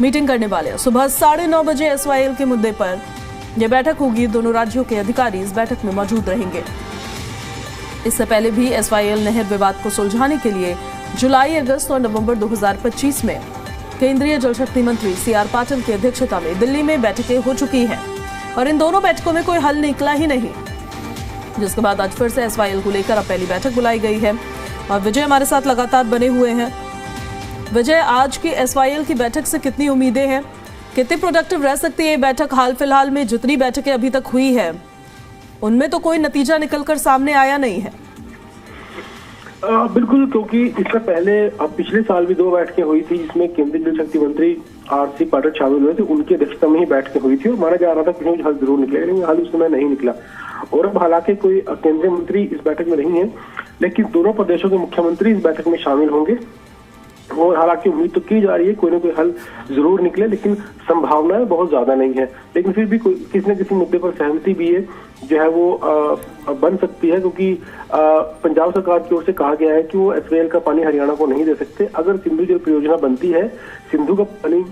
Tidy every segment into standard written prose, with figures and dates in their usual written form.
Meeting करने वाले हैं। सुबह 9:30 बजे एसवाईएल के मुद्दे पर यह बैठक होगी। दोनों राज्यों के अधिकारी इस बैठक में मौजूद रहेंगे। इससे पहले भी एसवाईएल नहर विवाद को सुलझाने के लिए जुलाई, अगस्त और नवंबर 2025 में केंद्रीय जल शक्ति मंत्री CR पाटिल की अध्यक्षता में दिल्ली में बैठकें हो चुकी हैं और इन दोनों बैठकों में कोई हल निकला ही नहीं, जिसके बाद आज फिर से एसवाईएल को लेकर अब पहली बैठक बुलाई गई है। और विजय हमारे साथ लगातार बने हुए हैं। विजय, आज की एसवाईएल की बैठक से कितनी उम्मीदें हैं, कितनी प्रोडक्टिव रह सकती है ये बैठक? हाल फिलहाल में जितनी बैठकें अभी तक हुई है उनमें तो कोई नतीजा निकलकर सामने आया नहीं है। बिल्कुल, क्योंकि इससे पहले पिछले साल भी 2 बैठकें हुई थी जिसमें केंद्रीय जल शक्ति मंत्री RC पाटिल शामिल हुए थे। उनकी अध्यक्षता में ही बैठकें हुई थी और माना जा रहा था कि हल जरूर निकलेगा, लेकिन हल उस समय नहीं निकला। और अब हालांकि कोई केंद्रीय मंत्री इस बैठक में नहीं है, लेकिन दोनों प्रदेशों के मुख्यमंत्री इस बैठक में शामिल होंगे और हालांकि उम्मीद तो की जा रही है कोई ना कोई हल जरूर निकले, लेकिन संभावनाएं बहुत ज्यादा नहीं है। लेकिन फिर भी किसी न किसी मुद्दे पर सहमति भी है जो है वो बन सकती है, क्योंकि पंजाब सरकार की ओर से कहा गया है कि वो एसवाईएल का पानी हरियाणा को नहीं दे सकते। अगर सिंधु जल परियोजना बनती है, सिंधु का पानी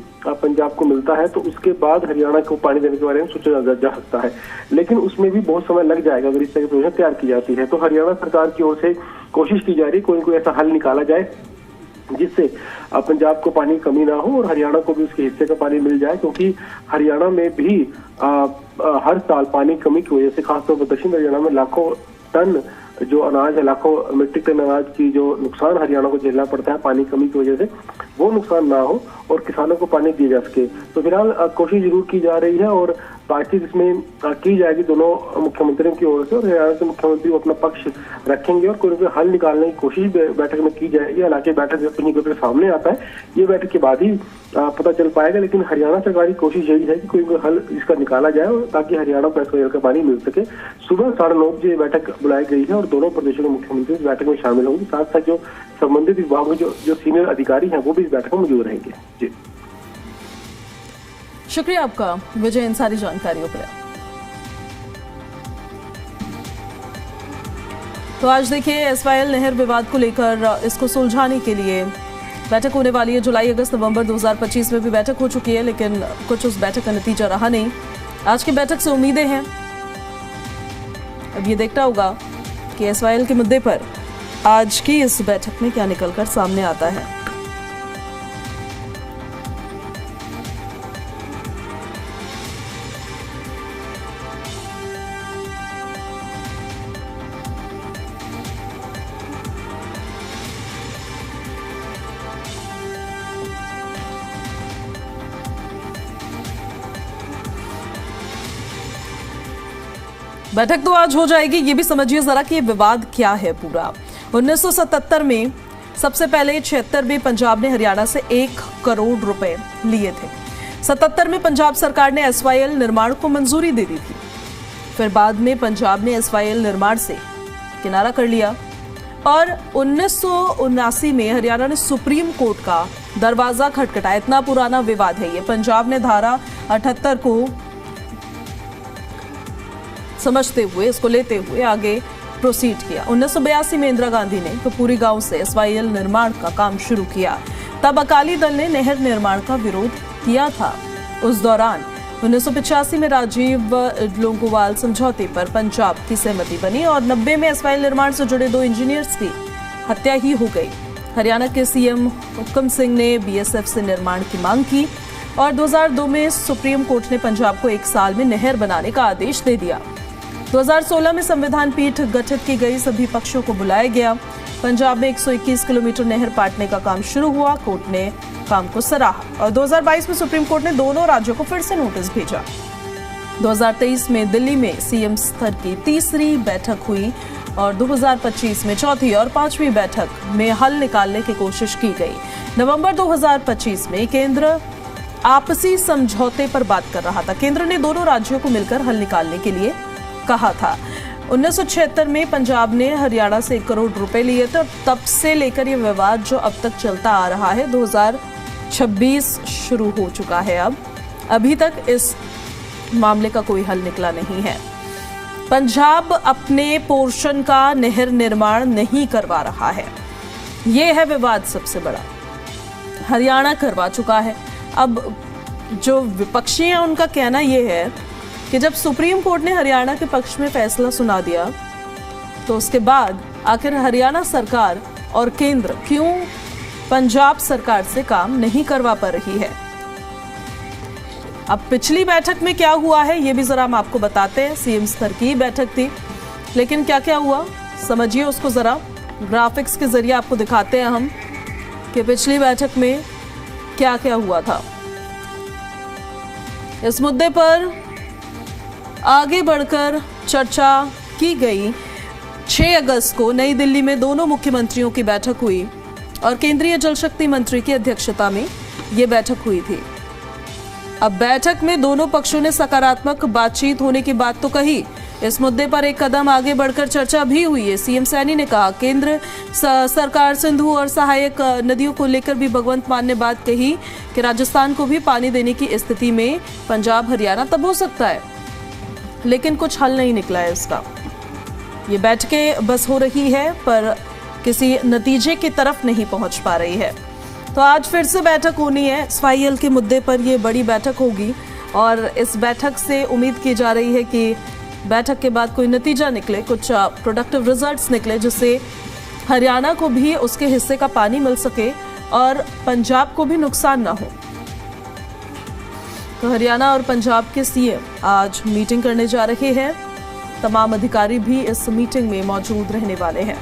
पंजाब को मिलता है, तो उसके बाद हरियाणा को पानी देने के बारे में सोचा जा सकता है। लेकिन उसमें भी बहुत समय लग जाएगा अगर इस तरह की परियोजना तैयार की जाती है। तो हरियाणा सरकार की ओर से कोशिश की जा रही है कोई कोई ऐसा हल निकाला जाए जिससे पंजाब को पानी की कमी ना हो और हरियाणा को भी उसके हिस्से का पानी मिल जाए, क्योंकि हरियाणा में भी हर साल पानी की कमी की वजह से, खासतौर पर दक्षिण हरियाणा में लाखों टन जो अनाज है, लाखों मीट्रिक टन अनाज की जो नुकसान हरियाणा को झेलना पड़ता है पानी कमी की वजह से, वो नुकसान ना हो और किसानों को पानी दिया जा सके। तो फिलहाल कोशिश जरूर की जा रही है और बातचीत इसमें की जाएगी दोनों मुख्यमंत्रियों की ओर से, और हरियाणा के मुख्यमंत्री अपना पक्ष रखेंगे और कोई हल निकालने की कोशिश बैठक में की जाएगी। हालांकि बैठक जब निकल सामने आता है ये बैठक के बाद ही पता चल पाएगा, लेकिन हरियाणा सरकार की कोशिश यही है कि कोई हल इसका निकाला जाए ताकि हरियाणा को एसवाईएल का पानी मिल सके। सुबह 9:30 बजे बैठक बुलाई गई है और दोनों प्रदेशों के मुख्यमंत्री इस बैठक में शामिल होंगे। साथ साथ जो संबंधित विभाग में जो सीनियर अधिकारी हैं वो भी इस बैठक में मौजूद रहेंगे। जी, शुक्रिया आपका विजय इन सारी जानकारियों पर। तो आज देखिए एसवाईएल नहर विवाद को लेकर इसको सुलझाने के लिए बैठक होने वाली है। जुलाई, अगस्त, नवंबर 2025 में भी बैठक हो चुकी है, लेकिन कुछ उस बैठक का नतीजा रहा नहीं। आज की बैठक से उम्मीदें हैं। अब ये देखना होगा कि एसवाईएल के मुद्दे पर आज की इस बैठक में क्या निकलकर सामने आता है। बैठक तो आज हो जाएगी। ये भी समझिए जरा कि ये विवाद क्या है पूरा। 1977 में सबसे पहले 76 में पंजाब ने हरियाणा से 1 करोड़ रुपए लिए थे। 77 में पंजाब सरकार ने एसवाईएल निर्माण को मंजूरी दे दी थी। फिर बाद में पंजाब ने एसवाईएल निर्माण से किनारा कर लिया और 1979 में हरियाणा ने सुप्रीम कोर्ट का दरवाजा खटखटाया। इतना पुराना विवाद है ये। पंजाब ने धारा 78 को समझते हुए, इसको लेते हुए आगे प्रोसीड किया। 1982 में इंदिरा गांधी ने कपूरी गांव से एसवाईएल निर्माण का काम शुरू किया। तब अकाली दल ने नहर निर्माण का विरोध किया था। उस दौरान 1985 में राजीव लोंगोवाल समझौते पर पंजाब की सहमति बनी और 90 में एसवाईएल निर्माण से जुड़े 2 इंजीनियर्स की हत्या ही हो गई। हरियाणा के CM हुक्म सिंह ने BSF से निर्माण की मांग की और 2002 में सुप्रीम कोर्ट ने पंजाब को 1 साल में नहर बनाने का आदेश दे दिया। 2016 में संविधान पीठ गठित की गई, सभी पक्षों को बुलाया गया। पंजाब में 121 किलोमीटर नहर पाटने का काम शुरू हुआ। कोर्ट ने काम को सराहा और 2022 में सुप्रीम कोर्ट ने दोनों राज्यों को फिर से नोटिस भेजा। 2023 में दिल्ली में CM स्तर की तीसरी बैठक हुई और 2025 में चौथी और 5वीं बैठक में हल निकालने की कोशिश की गई। नवंबर 2025 में केंद्र आपसी समझौते पर बात कर रहा था। केंद्र ने दोनों राज्यों को मिलकर हल निकालने के लिए कहा था। 1976 में पंजाब ने हरियाणा से 1 करोड़ रुपए लिए थे और तब से लेकर ये विवाद जो अब तक चलता आ रहा है, 2026 शुरू हो चुका है। अब अभी तक इस मामले का कोई हल निकला नहीं है। पंजाब अपने पोर्शन का नहर निर्माण नहीं करवा रहा है, ये है विवाद सबसे बड़ा। हरियाणा करवा चुका है। अब जो विपक्षी हैं उनका कहना यह है कि जब सुप्रीम कोर्ट ने हरियाणा के पक्ष में फैसला सुना दिया तो उसके बाद आखिर हरियाणा सरकार और केंद्र क्यों पंजाब सरकार से काम नहीं करवा पा रही है। अब पिछली बैठक में क्या हुआ है ये भी जरा हम आपको बताते हैं। सीएम स्तर की बैठक थी, लेकिन क्या क्या हुआ समझिए उसको जरा। ग्राफिक्स के जरिए आपको दिखाते हैं हम कि पिछली बैठक में क्या क्या हुआ था। इस मुद्दे पर आगे बढ़कर चर्चा की गई। 6 अगस्त को नई दिल्ली में दोनों मुख्यमंत्रियों की बैठक हुई और केंद्रीय जल शक्ति मंत्री की अध्यक्षता में यह बैठक हुई थी। अब बैठक में दोनों पक्षों ने सकारात्मक बातचीत होने की बात तो कही। इस मुद्दे पर एक कदम आगे बढ़कर चर्चा भी हुई है। सीएम सैनी ने कहा केंद्र सरकार सिंधु और सहायक नदियों को लेकर भी भगवंत मान ने बात कही कि राजस्थान को भी पानी देने की स्थिति में पंजाब हरियाणा तब हो सकता है, लेकिन कुछ हल नहीं निकला है इसका। ये बैठकें बस हो रही है पर किसी नतीजे की तरफ नहीं पहुंच पा रही है। तो आज फिर से बैठक होनी है SYL के मुद्दे पर। ये बड़ी बैठक होगी और इस बैठक से उम्मीद की जा रही है कि बैठक के बाद कोई नतीजा निकले, कुछ प्रोडक्टिव रिजल्ट्स निकले जिससे हरियाणा को भी उसके हिस्से का पानी मिल सके और पंजाब को भी नुकसान ना हो। तो हरियाणा और पंजाब के सीएम आज मीटिंग करने जा रहे हैं। तमाम अधिकारी भी इस मीटिंग में मौजूद रहने वाले हैं।